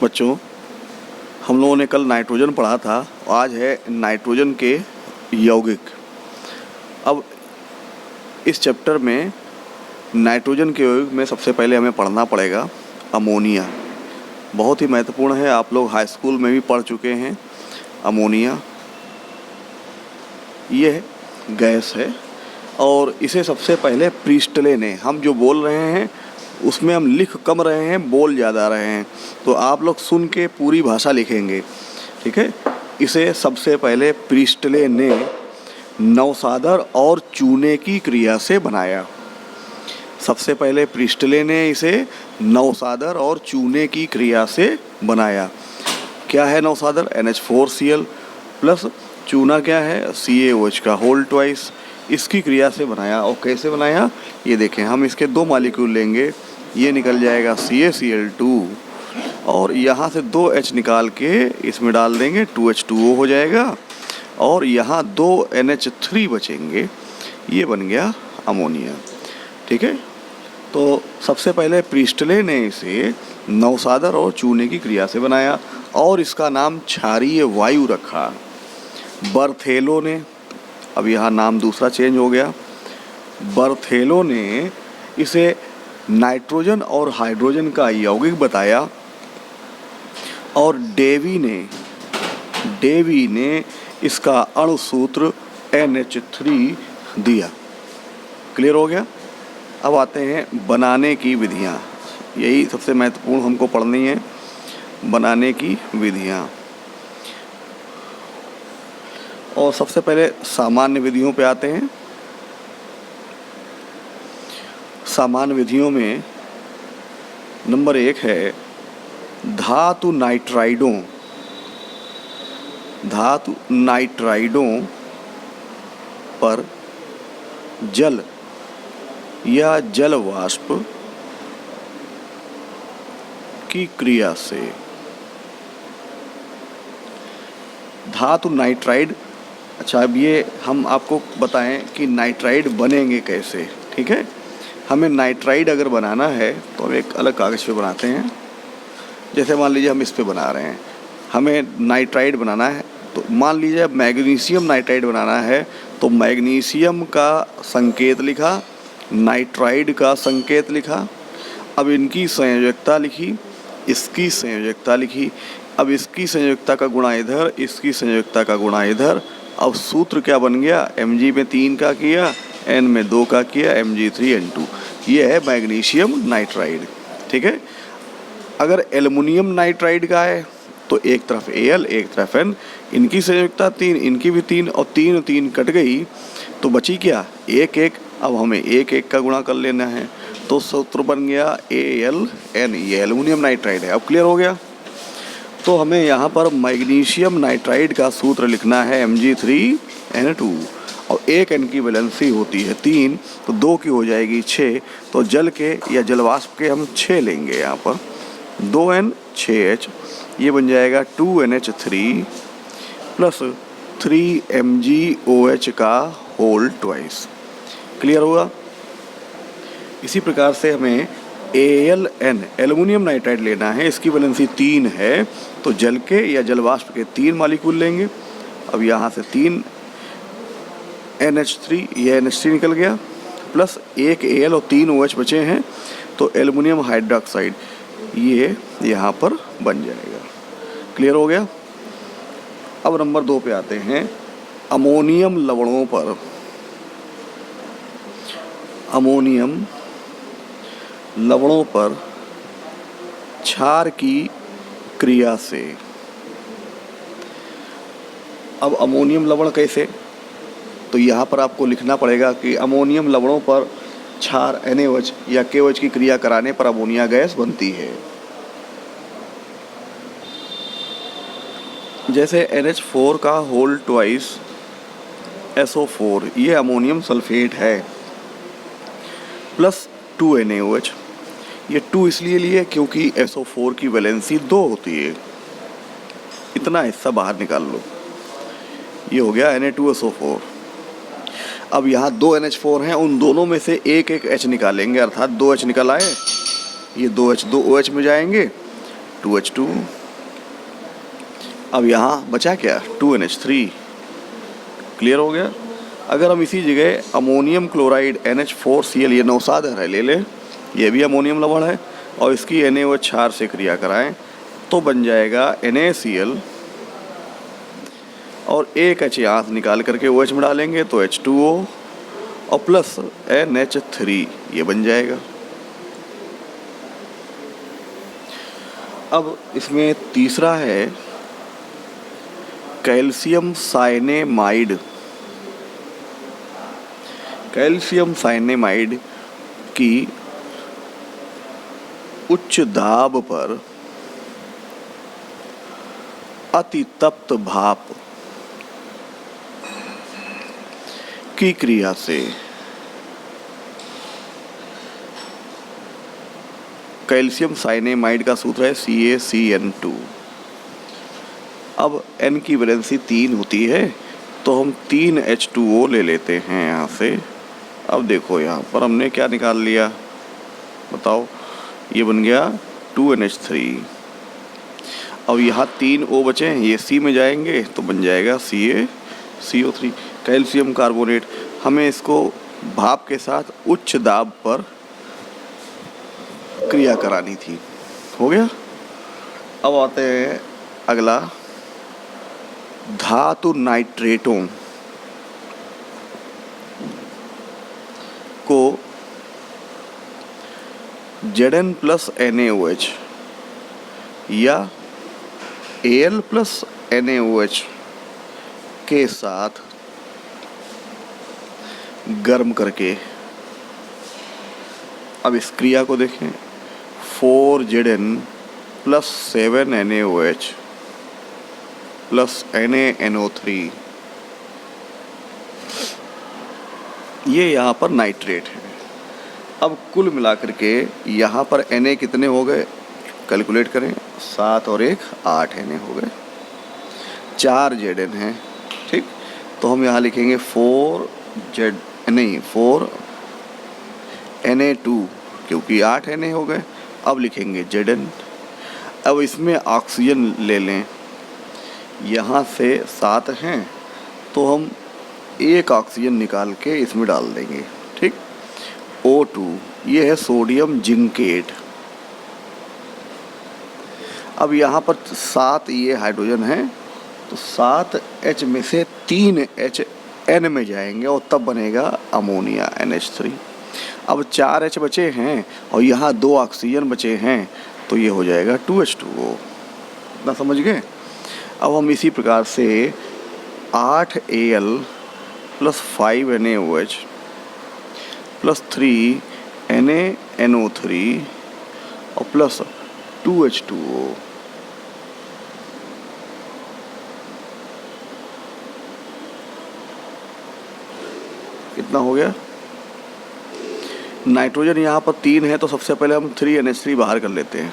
बच्चों, हम लोगों ने कल नाइट्रोजन पढ़ा था, आज है नाइट्रोजन के यौगिक। अब इस चैप्टर में नाइट्रोजन के यौगिक में सबसे पहले हमें पढ़ना पड़ेगा अमोनिया। बहुत ही महत्वपूर्ण है, आप लोग हाई स्कूल में भी पढ़ चुके हैं। अमोनिया ये गैस है और इसे सबसे पहले प्रीस्टले ने, हम जो बोल रहे हैं उसमें हम लिख कम रहे हैं, बोल ज़्यादा रहे हैं, तो आप लोग सुन के पूरी भाषा लिखेंगे, ठीक है। इसे सबसे पहले प्रीस्टले ने नवसादर और चूने की क्रिया से बनाया। सबसे पहले प्रीस्टले ने इसे नवसादर और चूने की क्रिया से बनाया। क्या है नवसादर? NH4Cl प्लस चूना क्या है? CaOH का होल ट्वाइस। इसकी क्रिया से बनाया। और कैसे बनाया ये देखें, हम इसके दो मॉलिक्यूल लेंगे, ये निकल जाएगा CaCl2 और यहाँ से 2H निकाल के इसमें डाल देंगे, 2H2O हो जाएगा और यहाँ 2 NH3 बचेंगे, ये बन गया अमोनिया, ठीक है। तो सबसे पहले प्रीस्टले ने इसे नवसादर और चूने की क्रिया से बनाया और इसका नाम क्षारीय वायु रखा। बर्थेलो ने, अब यहाँ नाम दूसरा चेंज हो गया, बर्थेलो ने इसे नाइट्रोजन और हाइड्रोजन का यौगिक बताया और डेवी ने इसका अणुसूत्र NH3 दिया। क्लियर हो गया। अब आते हैं बनाने की विधियाँ, यही सबसे महत्वपूर्ण हमको पढ़नी है, बनाने की विधियाँ। और सबसे पहले सामान्य विधियों पे आते हैं। सामान्य विधियों में नंबर 1 है धातु नाइट्राइडों पर जल या जल वाष्प की क्रिया से। धातु नाइट्राइड, अच्छा अब ये हम आपको बताएं कि नाइट्राइड बनेंगे कैसे, ठीक है। हमें नाइट्राइड अगर बनाना है तो हम एक अलग कागज़ पे बनाते हैं। जैसे मान लीजिए हम इस पे बना रहे हैं, हमें नाइट्राइड बनाना है, तो मान लीजिए मैग्नीशियम नाइट्राइड बनाना है, तो मैग्नीशियम का संकेत लिखा, नाइट्राइड का संकेत लिखा, अब इनकी संयोजकता लिखी, इसकी संयोजकता लिखी, अब इसकी संयोजकता का गुणा इधर, इसकी संयोजकता का गुणा इधर। अब सूत्र क्या बन गया? Mg में 3 का किया, N में 2 का किया, Mg3N2। ये है मैग्नीशियम नाइट्राइड, ठीक है। अगर एल्युमिनियम नाइट्राइड का है तो एक तरफ Al एक तरफ N, इनकी संयोजकता 3, इनकी भी 3 और 3 3 कट गई, तो बची क्या? 1 1। अब हमें 1 1 का गुणा कर लेना है, तो सूत्र बन गया AlN, ये एल्युमिनियम नाइट्राइड है। अब क्लियर हो गया। तो हमें यहाँ पर मैग्नीशियम नाइट्राइड का सूत्र लिखना है Mg3N2 और 1 N की वैलेंसी होती है 3, तो 2 की हो जाएगी 6, तो जल के या जलवाष्प के हम 6 लेंगे यहाँ पर, 2N 6H, ये बन जाएगा 2NH3 प्लस 3MgOH का होल ट्वाइस। क्लियर हुआ। इसी प्रकार से हमें AlN एल्युमिनियम नाइट्राइड लेना है, इसकी वैलेंसी 3 है, तो जल के या जलवाष्प के 3 मॉलिक्यूल लेंगे। अब यहाँ से 3 NH3, ये NH3 निकल गया, प्लस 1 Al और 3 OH बचे हैं, तो एल्युमिनियम हाइड्रोक्साइड ये यहाँ पर बन जाएगा। क्लियर हो गया। अब नंबर 2 पे आते हैं, अमोनियम लवणों पर। अमोनियम लवणों पर क्षार की क्रिया से। अब अमोनियम लवण कैसे? तो यहाँ पर आपको लिखना पड़ेगा कि अमोनियम लवणों पर क्षार NaOH या KOH की क्रिया कराने पर अमोनिया गैस बनती है। जैसे NH4 का होल ट्वाइस SO4, ये अमोनियम सल्फेट है, प्लस 2 NaOH। ये 2 इसलिए लिए क्योंकि SO4 की वैलेंसी 2 होती है। इतना हिस्सा बाहर निकाल लो, ये हो गया Na2SO4। अब यहाँ 2 NH4 हैं, उन दोनों में से एक एक H निकालेंगे, अर्थात 2H निकल आए, ये 2H 2 OH में जाएंगे 2H2। अब यहाँ बचा क्या, 2NH3। क्लियर हो गया। अगर हम इसी जगह अमोनियम क्लोराइड NH4Cl, ये नौसादर है, ले लें, ये भी अमोनियम लवण है, और इसकी NaOH क्षार से क्रिया कराएं तो बन जाएगा NaCl, और एक H यहाँ से निकाल करके OH में डालेंगे तो H2O और प्लस NH3, ये बन जाएगा। अब इसमें तीसरा है कैल्शियम साइनेमाइड। कैल्शियम साइनेमाइड की उच्च दाब पर अति तप्त भाप की क्रिया से कैल्शियम साइनेमाइड का सूत्र है CaCN2। अब N की वैलेंसी 3 होती है तो हम 3H2O ले लेते हैं यहाँ से। अब देखो यहाँ पर हमने क्या निकाल लिया, बताओ, ये बन गया 2NH3। अब यहाँ 3 O बचे हैं, ये C में जाएंगे तो बन जाएगा CaCO3, कैल्शियम कार्बोनेट। हमें इसको भाप के साथ उच्च दाब पर क्रिया करानी थी, हो गया। अब आते हैं अगला, धातु नाइट्रेटों को Zn प्लस NaOH या Al प्लस NaOH के साथ गर्म करके, अब इस क्रिया को देखें, 4Zn plus 7NaOH plus NaNO3, ये यहाँ पर नाइट्रेट है। अब कुल मिलाकर के यहाँ पर Na कितने हो गए, कैलकुलेट करें, 7 और 1 8 Na हो गए, 4 Zn हैं, ठीक। तो हम यहाँ लिखेंगे 4 Na2 क्योंकि 8 Na हो गए। अब लिखेंगे Zn। अब इसमें ऑक्सीजन ले लें, यहाँ से 7 हैं तो हम एक ऑक्सीजन निकाल के इसमें डाल देंगे, ठीक। O2, ये है सोडियम जिंकेट। अब यहाँ पर 7 ये हाइड्रोजन हैं तो 7H में से 3H N में जाएंगे और तब बनेगा अमोनिया NH3। अब 4H बचे हैं और यहाँ 2 ऑक्सीजन बचे हैं तो ये हो जाएगा 2H2O। इतना समझ गए। अब हम इसी प्रकार से 8Al plus 5NaOH plus 3NaNO3 और प्लस 2H2O, कितना हो गया। नाइट्रोजन यहाँ पर 3 है तो सबसे पहले हम 3NH3 बाहर कर लेते हैं।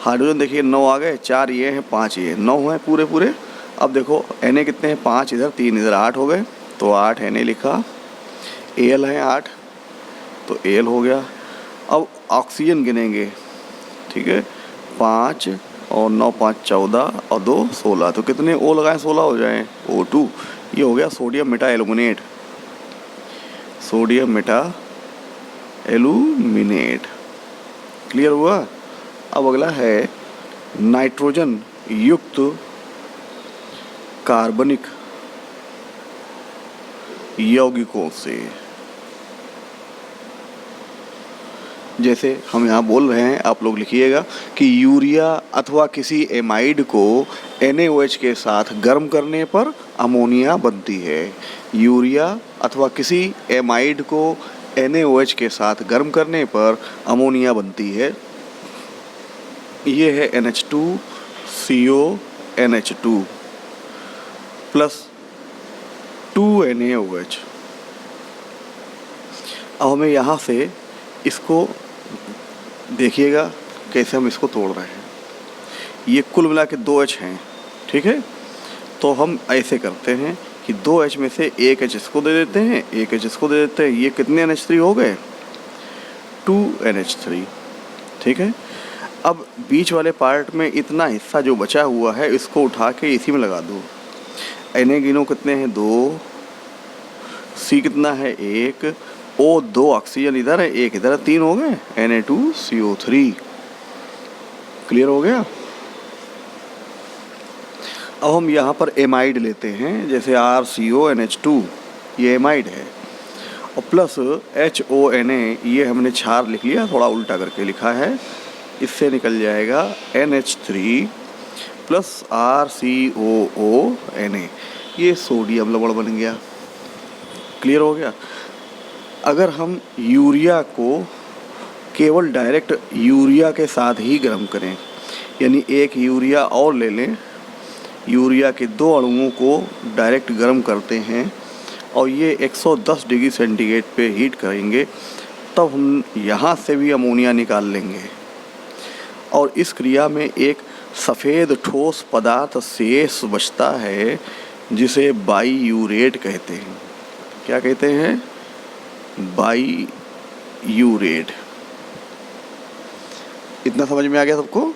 हाइड्रोजन देखिए 9 आ गए, 4 ये हैं, 5 ये, 9 हैं पूरे पूरे। अब देखो Na कितने हैं, 5 इधर, 3 इधर, 8 हो गए तो 8 Na लिखा। Al है 8 तो Al हो गया। अब ऑक्सीजन गिनेंगे, ठीक है, 5 और 9 5 14 और 2 16, तो कितने O लगाएं, 16 हो जाएं, O2। ये हो गया sodium Meta aluminate, sodium Meta aluminate. Clear हुआ। अब अगला है नाइट्रोजन युक्त कार्बनिक यौगिकों से। जैसे हम यहाँ बोल रहे हैं, आप लोग लिखिएगा कि यूरिया अथवा किसी एमाइड को NaOH के साथ गर्म करने पर अमोनिया बनती है। यूरिया अथवा किसी एमाइड को NaOH के साथ गर्म करने पर अमोनिया बनती है। ये है NH2CONH2 प्लस 2NaOH। अब हमें यहाँ से इसको देखिएगा कैसे हम इसको तोड़ रहे हैं। ये कुल मिला के 2H हैं, ठीक है। तो हम ऐसे करते हैं कि 2H में से एक H इसको दे देते हैं, एक H इसको दे देते हैं। ये कितने NH3 हो गए, 2NH3, ठीक है। अब बीच वाले पार्ट में इतना हिस्सा जो बचा हुआ है इसको उठा के इसी में लगा दो। Na गिनो कितने हैं 2, C कितना है 1, O 2 ऑक्सीजन इधर है 1 इधर है, 3 हो गए, Na2CO3। क्लियर हो गया। अब हम यहाँ पर एमाइड लेते हैं, जैसे RCONH2 ये एमाइड है, और प्लस HONA ये हमने क्षार लिख लिया, थोड़ा उल्टा करके लिखा है, इससे निकल जाएगा NH3 प्लस RCOONA, ये सोडियम लवण बन गया। क्लियर हो गया। अगर हम यूरिया को केवल डायरेक्ट यूरिया के साथ ही गर्म करें, यानी एक यूरिया और ले लें, यूरिया के 2 अणुओं को डायरेक्ट गर्म करते हैं और ये 110 डिग्री सेंटीग्रेड पे हीट करेंगे, तब हम यहाँ से भी अमोनिया निकाल लेंगे। और इस क्रिया में एक सफ़ेद ठोस पदार्थ शेष बचता है जिसे बाईयूरेट कहते हैं। क्या कहते हैं? बाईयूरेट। इतना समझ में आ गया सबको?